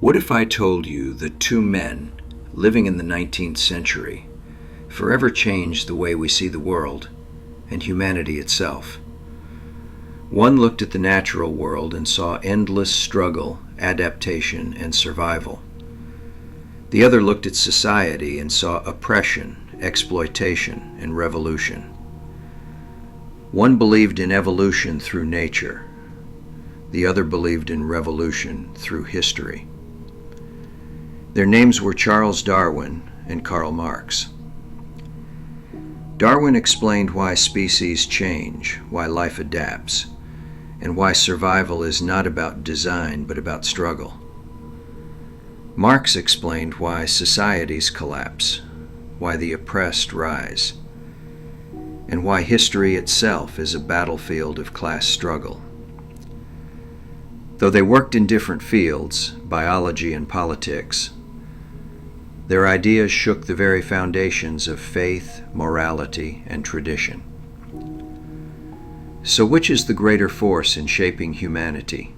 What if I told you that two men living in the 19th century forever changed the way we see the world and humanity itself? One looked at the natural world and saw endless struggle, adaptation, and survival. The other looked at society and saw oppression, exploitation, and revolution. One believed in evolution through nature. The other believed in revolution through history. Their names were Charles Darwin and Karl Marx. Darwin explained why species change, why life adapts, and why survival is not about design but about struggle. Marx explained why societies collapse, why the oppressed rise, and why history itself is a battlefield of class struggle. Though they worked in different fields, biology and politics, their ideas shook the very foundations of faith, morality, and tradition. So which is the greater force in shaping humanity?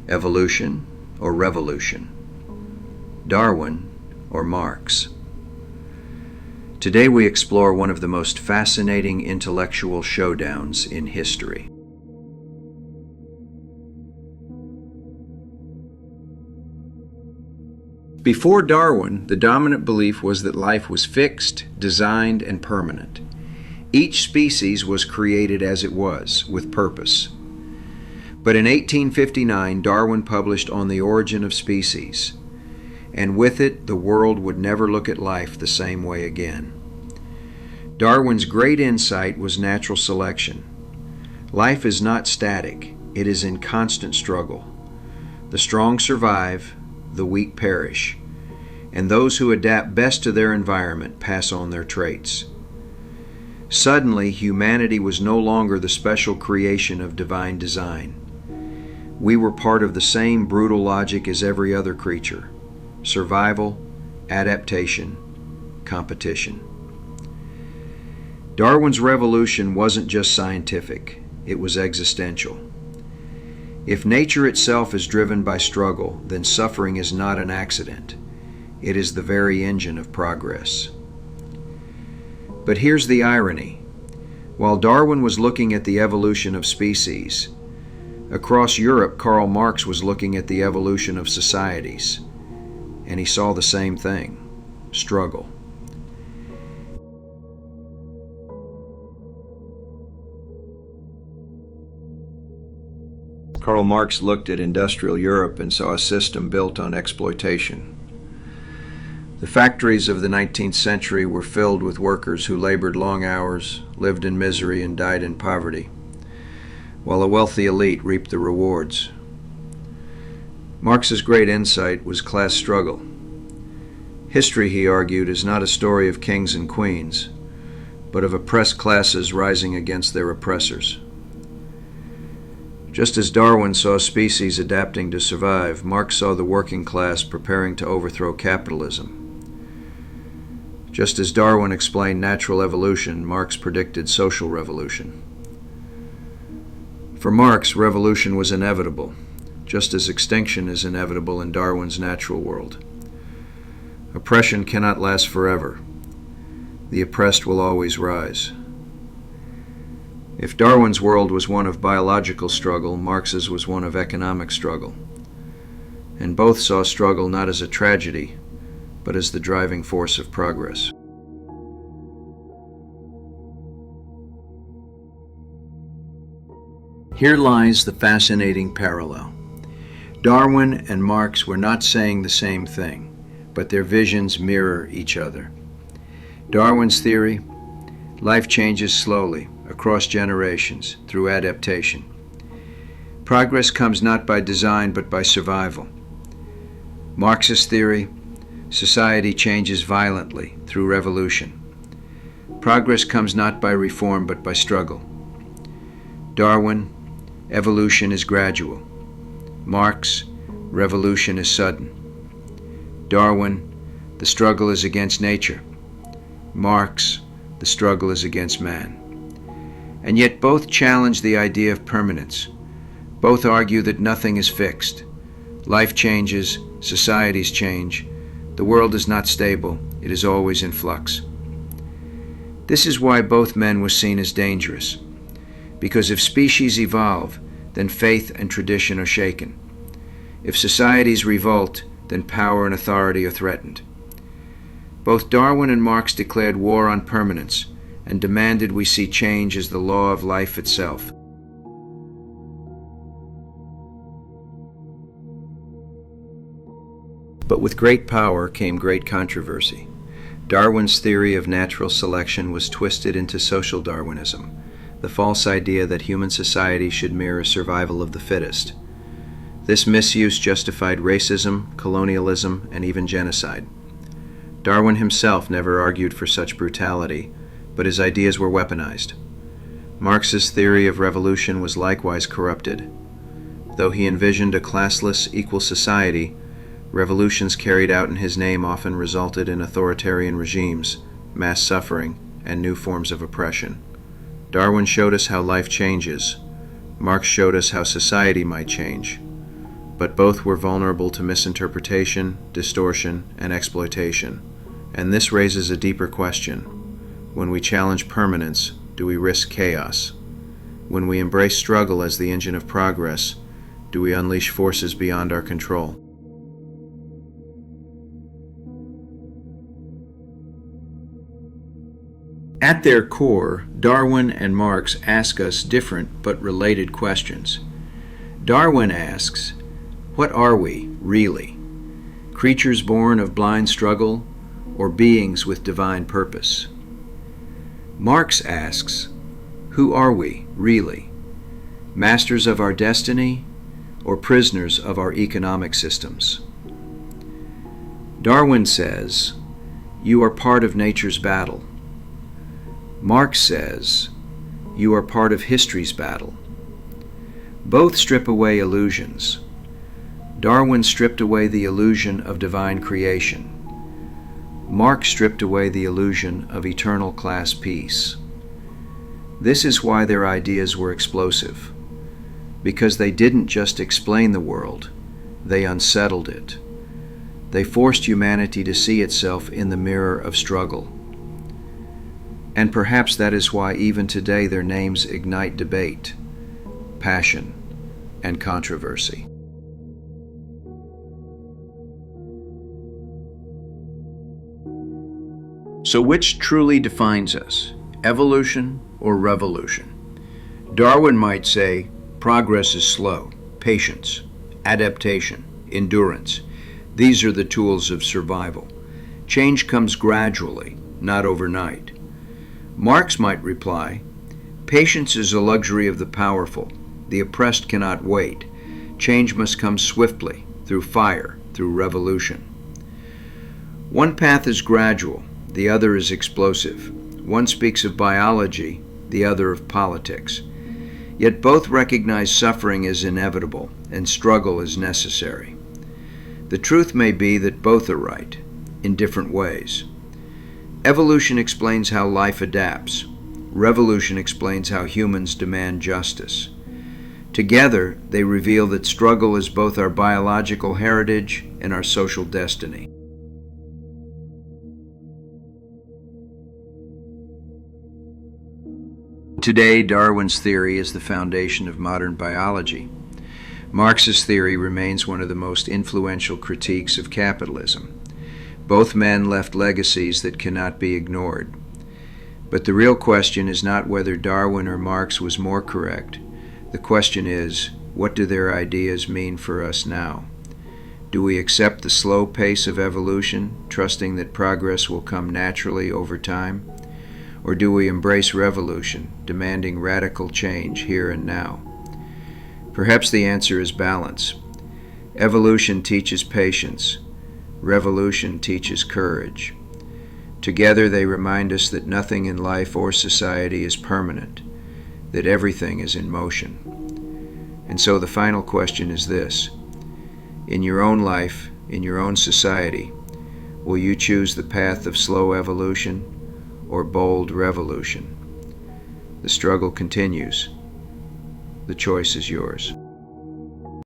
Evolution or revolution? Darwin or Marx? Today we explore one of the most fascinating intellectual showdowns in history. Before Darwin, the dominant belief was that life was fixed, designed, and permanent. Each species was created as it was, with purpose. But in 1859, Darwin published On the Origin of Species, and with it, the world would never look at life the same way again. Darwin's great insight was natural selection. Life is not static, it is in constant struggle. The strong survive, the weak perish, and those who adapt best to their environment pass on their traits. Suddenly, humanity was no longer the special creation of divine design. We were part of the same brutal logic as every other creature: survival, adaptation, competition. Darwin's revolution wasn't just scientific, it was existential. If nature itself is driven by struggle, then suffering is not an accident. It is the very engine of progress. But here's the irony. While Darwin was looking at the evolution of species, across Europe, Karl Marx was looking at the evolution of societies, and he saw the same thing: struggle. Karl Marx looked at industrial Europe and saw a system built on exploitation. The factories of the 19th century were filled with workers who labored long hours, lived in misery, and died in poverty, while a wealthy elite reaped the rewards. Marx's great insight was class struggle. History, he argued, is not a story of kings and queens, but of oppressed classes rising against their oppressors. Just as Darwin saw species adapting to survive, Marx saw the working class preparing to overthrow capitalism. Just as Darwin explained natural evolution, Marx predicted social revolution. For Marx, revolution was inevitable, just as extinction is inevitable in Darwin's natural world. Oppression cannot last forever. The oppressed will always rise. If Darwin's world was one of biological struggle, Marx's was one of economic struggle. And both saw struggle not as a tragedy, but as the driving force of progress. Here lies the fascinating parallel. Darwin and Marx were not saying the same thing, but their visions mirror each other. Darwin's theory: life changes slowly, across generations, through adaptation. Progress comes not by design, but by survival. Marx's theory: society changes violently, through revolution. Progress comes not by reform, but by struggle. Darwin: evolution is gradual. Marx: revolution is sudden. Darwin: the struggle is against nature. Marx: the struggle is against man. And yet both challenge the idea of permanence. Both argue that nothing is fixed. Life changes, societies change. The world is not stable, it is always in flux. This is why both men were seen as dangerous, because if species evolve, then faith and tradition are shaken. If societies revolt, then power and authority are threatened. Both Darwin and Marx declared war on permanence and demanded we see change as the law of life itself. But with great power came great controversy. Darwin's theory of natural selection was twisted into social Darwinism, the false idea that human society should mirror survival of the fittest. This misuse justified racism, colonialism, and even genocide. Darwin himself never argued for such brutality, but his ideas were weaponized. Marx's theory of revolution was likewise corrupted. Though he envisioned a classless, equal society, revolutions carried out in his name often resulted in authoritarian regimes, mass suffering, and new forms of oppression. Darwin showed us how life changes. Marx showed us how society might change. But both were vulnerable to misinterpretation, distortion, and exploitation. And this raises a deeper question. When we challenge permanence, do we risk chaos? When we embrace struggle as the engine of progress, do we unleash forces beyond our control? At their core, Darwin and Marx ask us different but related questions. Darwin asks, what are we, really? Creatures born of blind struggle, or beings with divine purpose? Marx asks, who are we, really? Masters of our destiny, or prisoners of our economic systems? Darwin says, you are part of nature's battle. Marx says, you are part of history's battle. Both strip away illusions. Darwin stripped away the illusion of divine creation. Marx stripped away the illusion of eternal class peace. This is why their ideas were explosive, because they didn't just explain the world, they unsettled it. They forced humanity to see itself in the mirror of struggle. And perhaps that is why even today their names ignite debate, passion, and controversy. So which truly defines us, evolution or revolution? Darwin might say, progress is slow, patience, adaptation, endurance. These are the tools of survival. Change comes gradually, not overnight. Marx might reply, patience is a luxury of the powerful. The oppressed cannot wait. Change must come swiftly, through fire, through revolution. One path is gradual, the other is explosive. One speaks of biology, the other of politics. Yet both recognize suffering is inevitable and struggle is necessary. The truth may be that both are right, in different ways. Evolution explains how life adapts. Revolution explains how humans demand justice. Together, they reveal that struggle is both our biological heritage and our social destiny. Today, Darwin's theory is the foundation of modern biology. Marx's theory remains one of the most influential critiques of capitalism. Both men left legacies that cannot be ignored. But the real question is not whether Darwin or Marx was more correct. The question is, what do their ideas mean for us now? Do we accept the slow pace of evolution, trusting that progress will come naturally over time? Or do we embrace revolution, demanding radical change here and now? Perhaps the answer is balance. Evolution teaches patience. Revolution teaches courage. Together they remind us that nothing in life or society is permanent, that everything is in motion. And so the final question is this: in your own life, in your own society, will you choose the path of slow evolution or bold revolution? The struggle continues. The choice is yours.